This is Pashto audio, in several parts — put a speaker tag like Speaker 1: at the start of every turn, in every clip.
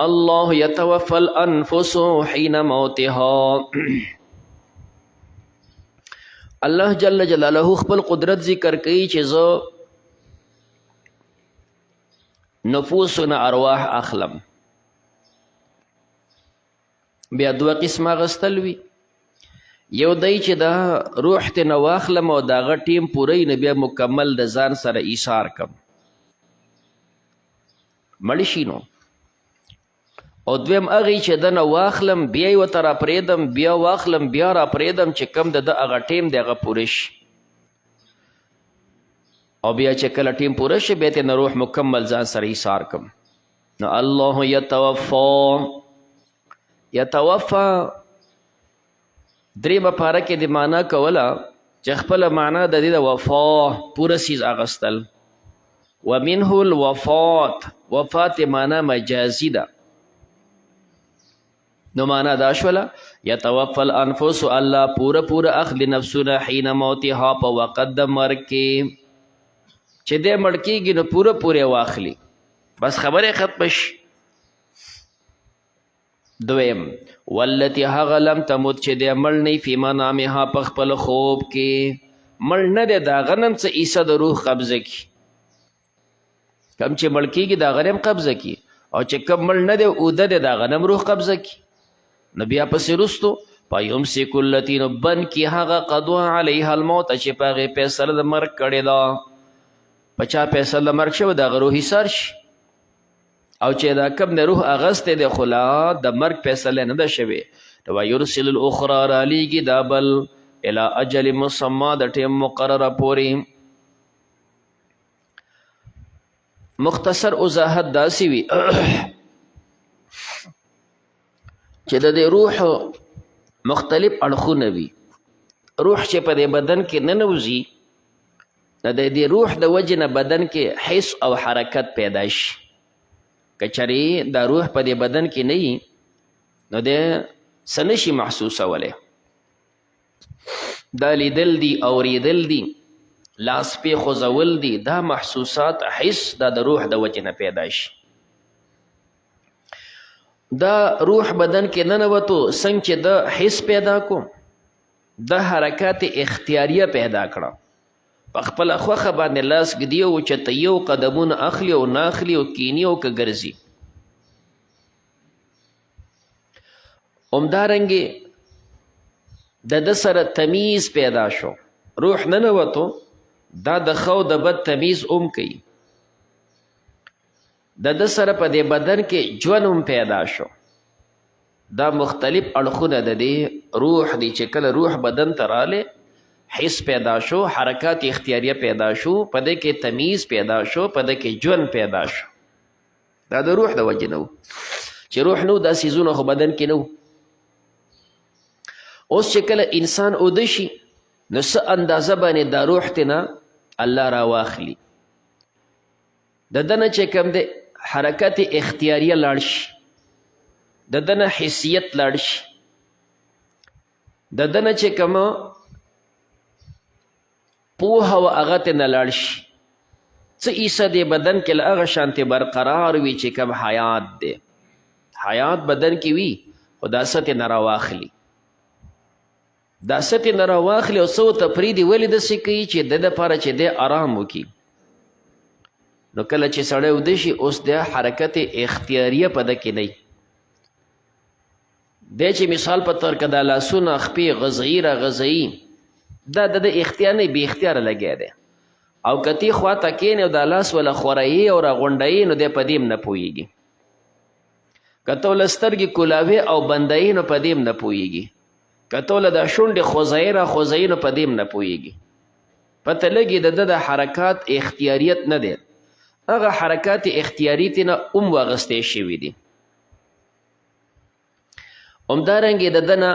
Speaker 1: الله يتوفى الانفس حين موتها. الله جل جلاله خپل قدرت ذکر کوي چې زه نفوسنا ارواح اخلم. بیا دوه قسمه غستل وي، یو دی چې دا روح ته نه واخلم او د هغه ټیم پوره نه بیا مکمل د ځان سره ایثار کم مړ شي نو. او دویم هغې چې د نه واخلم بیا یې ورته راپرېږدم، بیا واخلم بیا راپرېږدم چې کوم د ده هغه ټیم دی هغه پوره شي، او بیا چې کله ټیم پوره شي بیا ترې نه روح مکمل ځان سره ایثار کم. نو الله یتوفا درېمه پاره کې د معنا کوله چې خپله معنا د دې د وفا پوره سیز اغستل. ومنه الوفات، وفات معنا مجازي ده. نو معنا دا شوله یتوفا الانفس، الله پوره پوره اخلي نفسونه حین موتها په وقت د مرګ کې چې دی مړ کېږي نو پوره پوره واخلي، بس خبرې ختمه شي. دویم والتي هغه لم تمت چې دی مړ نه فی منامها په خپل خوب کې مړ نه دی، د هغه نم څه عیسه د روح قبضه کي، کم چې مړ کېږي د هغه نم قبضه کي، او چې کم مړ نه دی اوده دی د هغه نم روح قبضه کي. نو بیا پسې وروستو فیمسک التي نو بند کي هغه قضا علیها الموت چې په هغې فیصله د مرګ کړې ده، په چا فیصله د مرګ شوی د هغه روح ایثار شي، او چې دا کم د روح اغستی دی خو لا د مرګ فیصله نه ده شوې. نو ویرسل الاخرى رالیږي دا بل الی اجل مسمى د ټیم مقرره پورې. مختصر وضاحت داسې وي چې د دې روح مختلف اړخونه وي. روح چې په دې بدن کې ننوځي د دې روح د وجې نه بدن کې حس او حرکت پیدا شي. که چېرې دا روح په دې بدن کې نه وي نو دی څه نشي محسوسولی. دا لیدل دي، اوریدل دي، لاس پې خوځول دي، دا محسوسات حس دا د روح د وجې نه پیدا شي. دا روح بدن کې ننوتو، څنګه چې د حس پیدا کو، د حرکات اختیاریه پیدا کړه، په خپله خوښه باندې لاس ږدي او چتوي او قدمونه اخلي او نه اخلي او کیني او که ګرځي. همدارنګې د ده سره تمیز پیدا شو، روح ننوتو دا د ښه او د بد تمیز هم کوي. د ده سره په دې بدن کې ژوند هم پیدا شو. دا مختلف اړخونه د دې روح دی چې کله روح بدن ته رالی حس پیدا شو، حرکات اختیاریه پیدا شو، په دې کې تمیز پیدا شو، په دې کې ژوند پیدا شو. دا د روح د وجې نه و. چې روح نو دا څیزونه خو بدن کې نه و. اوس چې کله انسان اوده شي نو څه اندازه باندې دا روح ته نه الله را واخلي، د ده نه چې کوم دی حرکت اختیاریه لاړ شي، د ده نه حسیت لاړ شي، د ده نه چې کومه پوهه و هغه ته نه لاړ شي، څه ایسه دی بدن کې له هغه شانتې برقرار وي چې کوم حیات دی، حیات بدن کې وي خو دا څه ترې نه راواخلي، دا څه ترې نه راواخلي او څه ورته پرېږدي. ولې داسې کوي چې د دپاره چې دی آرام وکړي. نو کله چې سړی وده شي اوس د حرکت اختیاریه په ده کې نه دی چې مثال په طور که دا لاسونه خپې غذایي را غذایي دا د اختیار نه بې اختیاره لګیا دی، او که تی خواته کښېنې او دا لاس وله خورایي او را غونډوي نو دی په دې هم نه پوهېږي. که ته وله سترګې کولاوې او بندوي نو په دې هم نه پوهېږي. که ته وله دا شونډې خوځوي را خوځوي نو په دې هم نه پوهېږي. پته لګي د ده د حرکات اختیاریت نه دی، هغه حرکات اختیاري ترې نه هم واغستی شوي دي. همدارنګې د ده نه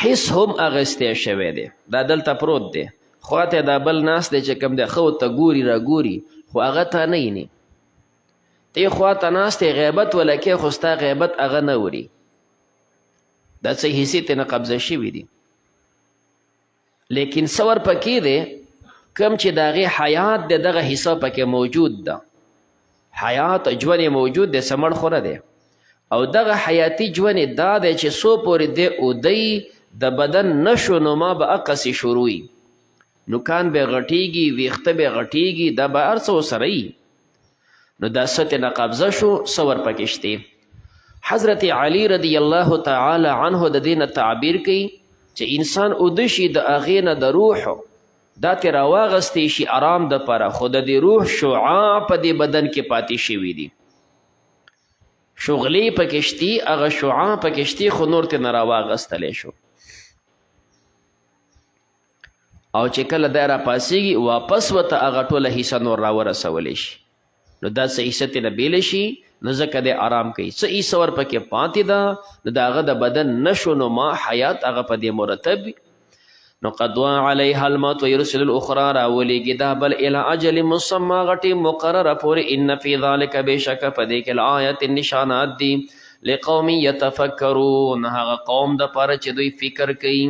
Speaker 1: حس هم اغستی شوی دی. دا دلته پروت دی، خواته دا بل ناست دی چې کوم دی ښه ورته ګوري را ګوري خو هغه ته نه ویني. ته یې خواته ناست دی غیبت وله کې خو ستا غیبت هغه نه وري. دا څه حصې ترې نه قبضه شوي دي. لیکن څه ورپکې دی کوم چې د هغې حیات دی دغه حصه پکې موجود ده، حیات ژوند موجود دی، څه مړ خو نه دی. او دغه حیاتي ژوند دا دی چې څو پورې دی اودی د بدن نشو نما به اقسی شروعي نوکان به غټیږي ویښته به غټیږي دا به هر څه ورسره وي نو دا ست نه قبضه شو څه ورپکې شتې حضرت علی رضی الله تعالی عنه د دې نه تعبیر کوي چې انسان اوده شي د هغې نه د روح دا ترې راواغستی شي آرام دپاره خو د دې روح شعاع په دې بدن کې پاتې شوي دي شغلې پکې شتي هغه شعاع پکې شتي خو نور ترې نه راواغستلی شو او چې کله دی راپاسېږي واپس ورته هغه ټوله حصه نور راورسولی شي نو دا څه حصه ترې نه بیلی شي نو ځکه دی آرام کوي څه حصه ورپکې پاتې ده نو د هغه د بدن نشو نما حیات هغه په دې مرتب وي نو قضوا علیها الموت ویرسل الاخرى راولیږي دا بل الی اجل مسمى غټې مقرره پورې ان فی ذلک بېشکه په دې کې الآیات نشانات دي لقوم یتفکرون هغه قوم دپاره چې دوی فکر کوي